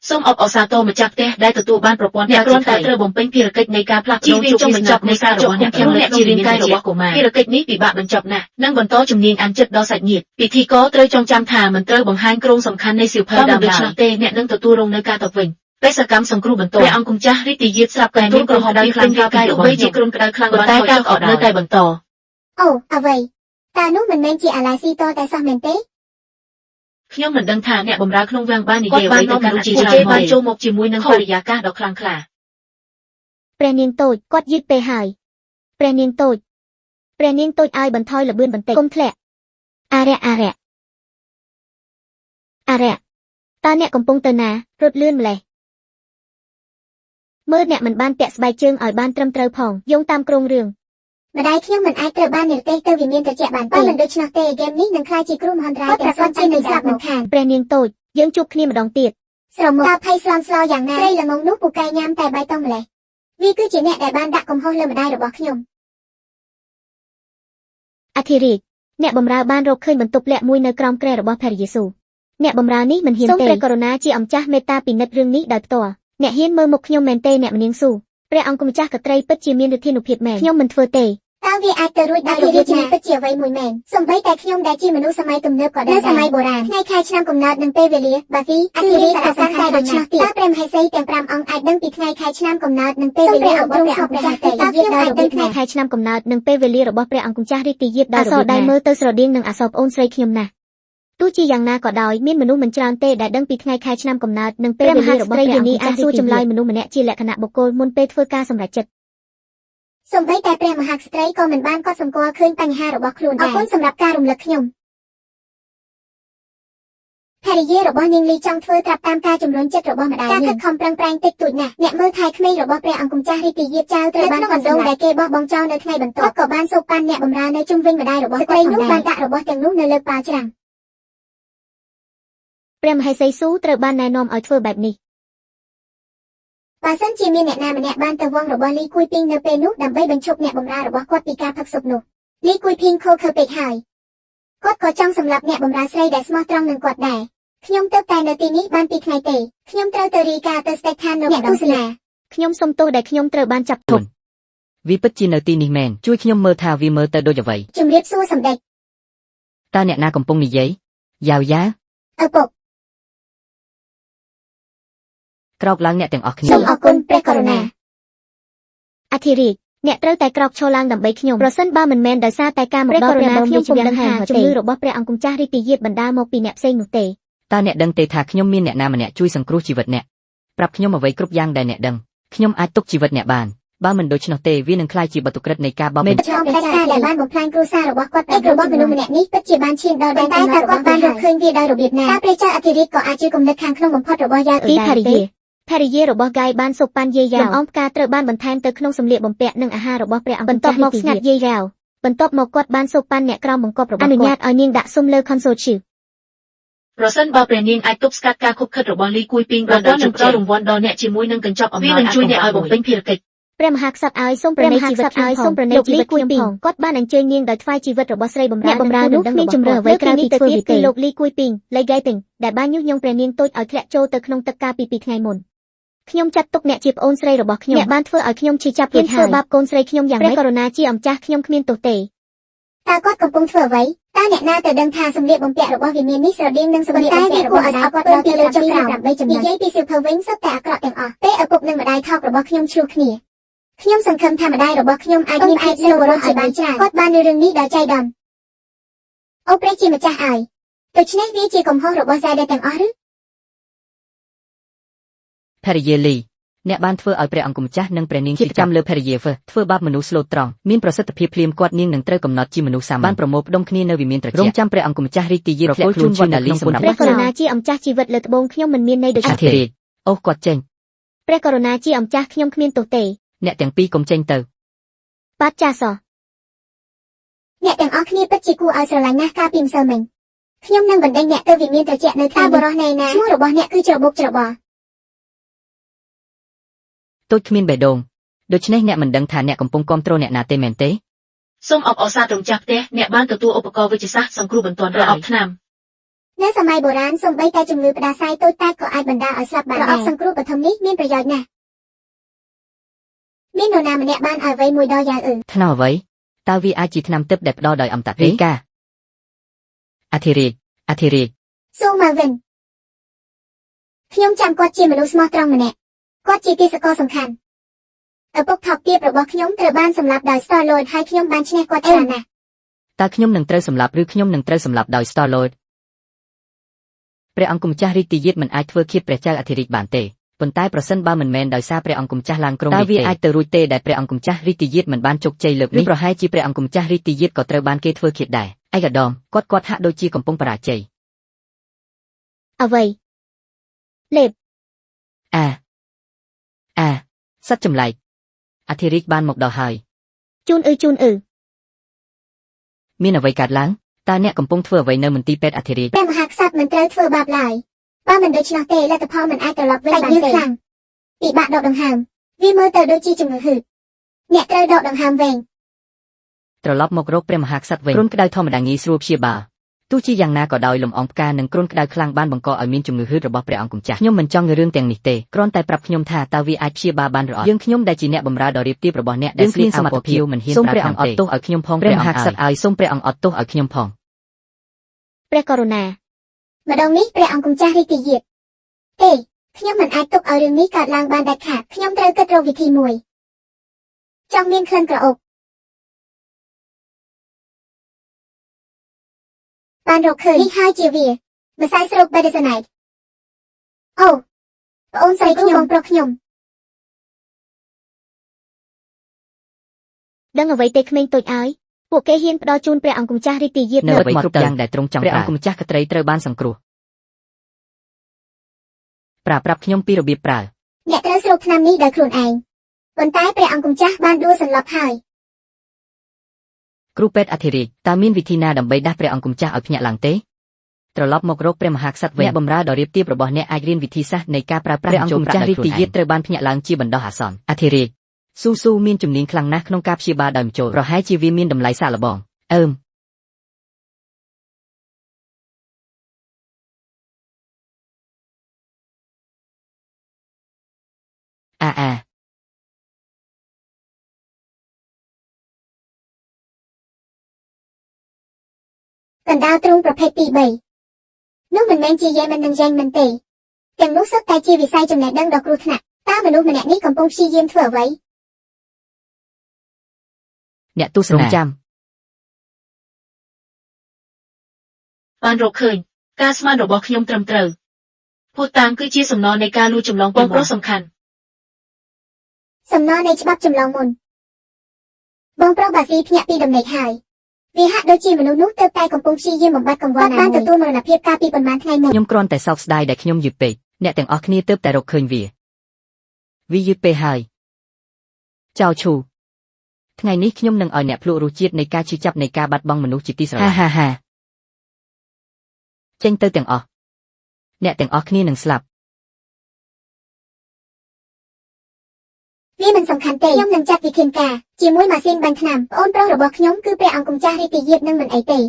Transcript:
សូមអបអរសាទរម្ចាស់ផ្ទះដែលទទួលបានប្រព័ន្ធអ្នកគ្រាន់តែត្រូវបំពេញភារកិច្ចនៃការផ្លាស់ប្ដូរជីវបញ្ចប់នៃការរបស់អ្នកក្នុងអ្នកជារាងកាយរបស់កុមារភារកិច្ចនេះពិបាកបញ្ចប់ណាស់និងបន្តជំនាញអានចិត្តដល់សាច់ញាតិពិធីករត្រូវចងចាំថាមិនត្រូវបង្ហាញគ្រោងសំខាន់នៃសៀវភៅដើមឡើយទេអ្នកនឹងទទួលរងនៅការតបវិញបេសកកម្មសង្គ្រោះបន្ទាន់ព្រះអង្គម្ចាស់រាជទាយាទស្រាប់តែមានក្រហមខ្លាំងកាយរបស់ជាគ្រុនក្តៅខ្លាំងបានតែការអត់នៅតែបន្តអូអ្វីតើនោះមិនមែនជាអាឡាស៊ីតតែសោះមែនទេខ្ញុំមិនដឹងថាអ្នកបម្រើក្នុងវាំងបាននិយាយអ្វីទៅកាន់ជាច្រើនបានចូលមកជាមួយនឹងបរិយាកាសដ៏ខ្លាំងក្លាព្រះនាងតូចគាត់យឺតពេកហើយព្រះនាងតូចឲ្យបន្ថយល្បឿនបន្តិចកុំធ្លាក់អារៈតើអ្នកកំពុងទៅណារត់លឿនម្លេះមើលអ្នកមិនបានពាក់ស្បែកជើងឲ្យបានត្រឹមត្រូវផងយោងតាមគ្រោងរឿងម្ដាយខ្ញុំមិនអាចត្រូវបាននិរទេសទៅវិមានត្រជាក់បានទេមិនដូច្នោះទេហ្គេមនេះនឹងក្លាយជាគ្រោះមហន្តរាយទាំងស្រុងជានឹងស្លាប់មិនខានព្រះនាងតូចយើងជួបគ្នាម្ដងទៀតស្រមុំតើភ័យស្លន់ស្លោយ៉ាងណាស្រីល្ងងនោះពូកែញ៉ាំតែបៃតងម្លេះវាគឺជាអ្នកដែលបានដាក់កំហុសលើម្ដាយរបស់ខ្ញុំអធិរាជអ្នកបម្រើបានរកឃើញបន្ទប់លាក់មួយនៅក្រោមគ្រែរបស់ព្រះយេស៊ូវអ្នកបម្រើនេះមិនហ៊ានទេសូមព្រះករុណាជាអំចាស់មេត្តាពិនិត្យរឿងនេះដោយផ្ទាល់អ្នកហ៊ានមើលមុខខ្ញុំមែនទេអ្នកមនាងស៊ូព្រះអង្គម្ចាស់កត្រីពិតជាមានឫទ្ធានុភាពមែនខ្ញុំមិនធ្វើទេតើវាអាចទៅរួចដោយរបៀបណាពិតជាអ្វីមួយមែនសូម្បីតែខ្ញុំដែលជាមនុស្សសម័យទំនើបក៏ដោយសម័យបុរាណថ្ងៃខែឆ្នាំកំណើតនិងពេលវេលាបាទីអធិរាជសារសំខាន់តែដូច្នោះទៀតតើព្រះមហេសីទាំង5អង្គអាចដឹងពីថ្ងៃខែឆ្នាំកំណើតនិងពេលវេលារបស់ព្រះអង្គម្ចាស់ទេតើខ្ញុំអាចដឹងថ្ងៃខែឆ្នាំកំណើតនិងពេលវេលារបស់ព្រះអង្គម្ចាស់រាជទាយាទដោយរបៀបណាអសរដៃមើលទៅស្រដៀងនឹងអសរប្អូនស្រីខ្ញុំណាស់ទោះជាយ៉ាងណាក៏ដោយមានមនុស្សមិនច្រើនទេដែលដឹងពីថ្ងៃខែឆ្នាំកំណើតនិងពេលវេលារបស់ព្រះអង្គនេះអាចសួរចម្លើយមនុស្សម្នាក់ជាលក្ខណៈបុគ្គលមុនពេលធ្វើការសម្រេចចិត្តសូម្បីតែព្រះមហាក្សត្រីក៏មិនបានកត់សម្គាល់ឃើញបញ្ហារបស់ខ្លួនដែរអរគុណសម្រាប់ការរំលឹកខ្ញុំភរិយារបស់នាងលីចង់ធ្វើត្រាប់តាមការជំរុញចិត្តរបស់ម្ដាយនាងការខិតខំប្រឹងប្រែងតិចតួចណាស់អ្នកមើលថែក្មេងរបស់ព្រះអង្គម្ចាស់រាជទាយាទចៅត្រូវបានបណ្ដុំដែលគេបោះបង់ចោលនៅថ្ងៃបន្ទាប់ក៏បានសូកប៉ាន់អ្នកបម្រើនៅជុំវិញម្ដាយរបស់ស្ត្រីនោះបានដាក់របស់ទាំងនោះនៅលើប៉ាច្រាំងព្រះមហេសីស៊ូត្រូវបានណែនាំឲ្យធ្វើបែបនេះបើសិនជាមានអ្នកណាម្នាក់បានទៅវងរបស់លីគួយពីងនៅពេលនោះដើម្បីបញ្ឈប់អ្នកបម្រើរបស់គាត់ពីការផឹកសុបនោះលីគួយពីងខូខើពេកហើយគាត់ក៏ចង់សម្លាប់អ្នកបម្រើស្រីដែលស្មោះត្រង់នឹងគាត់ដែរខ្ញុំទៅតែនៅទីនេះបាន2ថ្ងៃទេខ្ញុំត្រូវទៅរាយការណ៍ទៅស្ដេចឋាននៅអ្នកទស្សនាខ្ញុំសុំទោសដែលខ្ញុំត្រូវបានចាប់ទុកវាពិតជានៅទីនេះមែនជួយខ្ញុំមើលថាវាមើលទៅដូចអ្វីជំរាបសួរសម្ដេចតើអ្នកណាកំពុងនិយាយយ៉ាវឪពុកក្រោកឡើងអ្នកទាំងអស់គ្នាសូមអរគុណព្រះករុណាអធិរាជអ្នកត្រូវតែក្រោកឈរឡើងដើម្បីខ្ញុំប្រសិនបើមិនមែនដោយសារតែការមកដល់ព្រះខ្ញុំពុំដឹងថាជំងឺរបស់ព្រះអង្គម្ចាស់រាជទាយាទបណ្ដាលមកពីអ្នកផ្សេងនោះទេតើអ្នកដឹងទេថាខ្ញុំមានអ្នកណាម្នាក់ជួយសង្គ្រោះជីវិតអ្នកប្រាប់ខ្ញុំអ្វីគ្រប់យ៉ាងដែលអ្នកដឹងខ្ញុំអាចទុកជីវិតអ្នកបានបើមិនដូច្នោះទេវានឹងក្លាយជាបទក្រិតនៃការបោកមេឆ្លងផ្ដាច់ការដែលបានបំផ្លាញគ្រួសាររបស់គាត់ឯករបស់មនុស្សម្នាក់នេះពិតជាបានឈានដល់ដែនកំណត់របស់បានរកឃើញវាដោយរបៀបណាតើព្រះចៅអធិរាជក៏អាចជាគំនិតខាងក្នុងបំផុតរបស់យ៉ាទីភរិយារបស់ហ្គាយបានសូកប៉ាន់យាយយ៉ាវលំអងផ្កាត្រូវបានបន្ថែមទៅក្នុងសម្លៀកបំពាក់និងអាហាររបស់ព្រះអង្គបន្ទាប់មកស្ងាត់យាយយ៉ាវបន្ទាប់មកគាត់បានសូកប៉ាន់អ្នកក្រោមបង្គាប់របស់គាត់អនុញ្ញាតឲ្យនាងដាក់ស៊ុំលើខុនសូលឈីប្រសិនបើព្រះនាងអាចទប់ស្កាត់ការខុបខិតរបស់លីគួយពីងបានដោយផ្ដល់រង្វាន់ដល់អ្នកជាមួយនឹងកញ្ចប់អំណោយវានឹងជួយអ្នកឲ្យបំពេញភារកិច្ចព្រះមហាក្សត្រឲ្យសូមប្រណីជីវិតខ្ញុំផងគាត់បានអញ្ជើញនាងដោយថ្វាយជីវិតរបស់ស្រីបម្រើនោះគ្មានជំរឿអ្វីក្រៅពីធ្វើវិធីលោកលីគួយពីងលេហ្គៃពីងដែលបានញុះញង់ព្រះនាងតូចឲ្យធ្លាក់ចូលទៅក្នុងទឹកកាលពី2ថ្ងៃមុនខ្ញុំចាត់ទុកអ្នកជាប្អូនស្រីរបស់ខ្ញុំអ្នកបានធ្វើឲ្យខ្ញុំឈឺចាប់ពីធ្វើបាបកូនស្រីខ្ញុំយ៉ាងម៉េចព្រះករុណាជាអំចាស់ខ្ញុំគ្មានទោសទេតើគាត់កំពុងធ្វើអ្វីតើអ្នកណាទៅដឹងថាសម្លៀកបំពាក់របស់វិមាននេះស្រដៀងនឹងសម្លៀកបំពាក់របស់ឪពុកគាត់ពីលើចុងក្រោមនិយាយពីសៀវភៅវិញសុទ្ធតែអាក្រក់ទាំងអស់ពេលឪពុកនិងម្ដាយថោករបស់ខ្ញុំឆ្លោះគ្នាខ្ញុំសង្ឃឹមថាម្ដាយរបស់ខ្ញុំអាចមានភាពសប្បុរសជាបានច្រើនគាត់បានរឿងនេះដោយចៃដន្យអូព្រះជាម្ចាស់ឲ្យដូច្នេះវាជាកំហុសរបស់ហ្សាយដែរទាំងអស់ឬភរិយាលីអ្នកបានធ្វើឲ្យព្រះអង្គម្ចាស់និងព្រះនាងជាចាំលើភរិយាធ្វើបាបមនុស្សស្លូតត្រង់មានប្រសិទ្ធភាពភ្លាមគាត់នាងនឹងត្រូវកំណត់ជាមនុស្សសាមញ្ញបានប្រមូលផ្ដុំគ្នានៅវិមានត្រជាក់រងចាំព្រះអង្គម្ចាស់រាជទាយាទធ្លាក់ខ្លួនជូនដល់លីសម្រាប់ព្រះករុណាជាអំចាស់ជីវិតលើត្បូងខ្ញុំមិនមានន័យដូចអធិរាជអូគាត់ចេញព្រះករុណាជាអំចាស់ខ្ញុំគ្មានទោសទេអ្នកទាំងពីរកុំចេញទៅបាទចាសអ្នកទាំងអស់គ្នាពិតជាគួរឲ្យស្រឡាញ់ណាស់កាលពីម្សិលមិញខ្ញុំនឹងបណ្ដេញអ្នកទៅវិមានត្រជាក់នៅថ្ងៃបរោះណែណាឈ្មោះរបស់អ្នកគឺច្របូកច្របល់តូចគ្មានបេះដូងដូច្នេះអ្នកមិនដឹងថាអ្នកកំពុងគាំទ្រអ្នកណាទេមែនទេសូមអបអរសាទរម្ចាស់ផ្ទះអ្នកបានទទួលឧបករណ៍វិទ្យាសាស្ត្រសង្គ្រោះបន្ទាន់ប្រអប់ថ្នាំ នៅសម័យបុរាណសូម្បីតែជំងឺផ្ដាសាយតូចតាចក៏អាចបណ្ដាលឲ្យស្លាប់បានដែរប្រអប់សង្គ្រោះបឋមនេះមានប្រយោជន៍ណាស់មាននរណាម្នាក់បានឲ្យអ្វីមួយដល់យ៉ាងថ្នាំអ្វីតើវាអាចជាថ្នាំទឹកដែលផ្ដល់ដោយអមតៈទេកាអធិរាជសូមមកវិញខ្ញុំចាំគាត់ជាមនុស្សស្មោះត្រង់ម្នាក់គាត់ជាទេសកលសំខាន់ឪពុកថោកទាបរបស់ខ្ញុំត្រូវបានសម្លាប់ដោយ Star-Lord ហើយខ្ញុំបានឈ្នះគាត់ច្រើនណាស់តើខ្ញុំនឹងត្រូវសម្លាប់ឬខ្ញុំនឹងត្រូវសម្លាប់ដោយ Star-Lord ព្រះអង្គម្ចាស់រាជទាយាទមិនអាចធ្វើឃាតព្រះចៅអធិរាជបានទេប៉ុន្តែប្រសិនបើមិនមែនដោយសារព្រះអង្គម្ចាស់ឡើងគ្រងរាជ្យទេតើវាអាចទៅរួចទេដែលព្រះអង្គម្ចាស់រាជទាយាទមិនបានជោគជ័យលើកនេះប្រហែលជាព្រះអង្គម្ចាស់រាជទាយាទក៏ត្រូវបានគេធ្វើឃាតដែរឯកឧត្តមគាត់ហាក់ដូចជាកំពុងបរាជ័យអ្វីលេបសត្វចម្លែកអធិរាជបានមកដល់ហើយជូនមានអ្វីកើតឡើងតើអ្នកកំពុងធ្វើអ្វីនៅមន្ទីរពេទ្យអធិរាជព្រះមហាក្សត្រមិនត្រូវធ្វើបាបឡើយបើមិនដូច្នោះទេលទ្ធផលមិនអាចត្រឡប់វិញបានទេខ្លាំងពិបាកដកដង្ហើមវាមើលទៅដូចជាជំងឺហឺតអ្នកត្រូវដកដង្ហើមវែងត្រឡប់មករកព្រះមហាក្សត្រវិញគ្រុនក្តៅធម្មតាងាយស្រួលព្យាបាលទោះជាយ៉ាងណាក៏ដោយលំអងផ្កានិងគ្រុនក្តៅខ្លាំងបានបង្កឲ្យមានជំងឺហឺតរបស់ព្រះអង្គម្ចាស់ខ្ញុំមិនចង់រឿងទាំងនេះទេគ្រាន់តែប្រាប់ខ្ញុំថាតើវាអាចព្យាបាលបានឬអត់យើងខ្ញុំដែលជាអ្នកបម្រើដ៏រាបទាបរបស់អ្នកដែលស្លៀកសមត្ថភាពមិនហ៊ានប្រាប់ព្រះអង្គអត់ទោសឲ្យខ្ញុំផងព្រះមហាក្សត្រឲ្យសូមព្រះអង្គអត់ទោសឲ្យខ្ញុំផងព្រះករុណាម្ដងនេះព្រះអង្គម្ចាស់រាជទាយាទទេខ្ញុំមិនអាចទុកឲ្យរឿងនេះកើតឡើងបានដាច់ខាតខ្ញុំត្រូវគិតរកវិធីមួយចង់មានក្លិនក្រអូបបានរកឃើញនេះហើយជាវាម្សៅស្រូបបេដេសាណៃតអូប្អូនស្រីខ្ញុំបងប្រុសខ្ញុំដឹងអ្វីទេក្មេងតូចឲ្យពួកគេហ៊ានផ្ដល់ជូនព្រះអង្គម្ចាស់រាជទាយាទនៅអ្វីគ្រប់យ៉ាងដែលទ្រង់ចង់ព្រះអង្គម្ចាស់ក្ត្រីត្រូវបានសង្គ្រោះប្រាប់ខ្ញុំពីរបៀបប្រើអ្នកត្រូវស្រូបថ្នាំនេះដោយខ្លួនឯងប៉ុន្តែព្រះអង្គម្ចាស់បានដួលសន្លប់ហើយគ្រូពេទ្យអធិរាជតើមានវិធីណាដើម្បីដាស់ព្រះអង្គម្ចាស់ឲ្យភ្ញាក់ឡើងទេត្រឡប់មករកព្រះមហាក្សត្រវិញអ្នកបម្រើដ៏រាបទាបរបស់អ្នកអាចរៀនវិធីសាស្ត្រនៃការប្រើប្រាស់អង្គម្ចាស់រាជទាយាទត្រូវបានភ្ញាក់ឡើងជាបណ្ដោះអាសន្នអធិរាជស៊ូមានជំនាញខ្លាំងណាស់ក្នុងការព្យាបាលដោយម្ជុលប្រហែលជាវាមានតម្លៃសាកល្បងកណ្ដាលទ្រូងប្រភេទទី3នោះមិនមែនជាយេមិននិងយ៉ាងមិនទេទាំងនោះសុទ្ធតែជាវិស័យចំណេះដឹងដ៏គ្រោះថ្នាក់តើមនុស្សម្នាក់នេះកំពុងព្យាយាមធ្វើអ្វីអ្នកទស្សនាចាំបានរកឃើញការស្មានរបស់ខ្ញុំត្រឹមត្រូវភូតាងគឺជាសំណរនៃការលួចចម្លងបងប្រុសសំខាន់សំណរនៃច្បាប់ចម្លងមុនបងប្រុសបាស៊ីភ្ញាក់ពីដំណេកហើយវាហាក់ដូចជាមនុស្សនោះទៅតែកំពុងព្យាយាមបំបត្តិកង្វល់ណាមួយបានទទួលមរណភាពកាលពីប៉ុន្មានថ្ងៃមុនខ្ញុំគ្រាន់តែសោកស្ដាយដែលខ្ញុំយឺតពេកអ្នកទាំងអស់គ្នាទើបតែរកឃើញវាយឺតពេកហើយចៅឈូថ្ងៃនេះខ្ញុំនឹងឲ្យអ្នកភ្លក់រសជាតិនៃការឈឺចាប់នៃការបាត់បង់មនុស្សជាទីស្រឡាញ់ហាចេញទៅទាំងអស់អ្នកទាំងអស់គ្នានឹងស្លាប់វាមិនសំខាន់ទេខ្ញុំនឹងចាត់វិធានការជាមួយម៉ាស៊ីនបាញ់ថ្នាំប្អូនប្រុសរបស់ខ្ញុំគឺព្រះអង្គម្ចាស់រាជទាយាទនឹងមិនអីទេ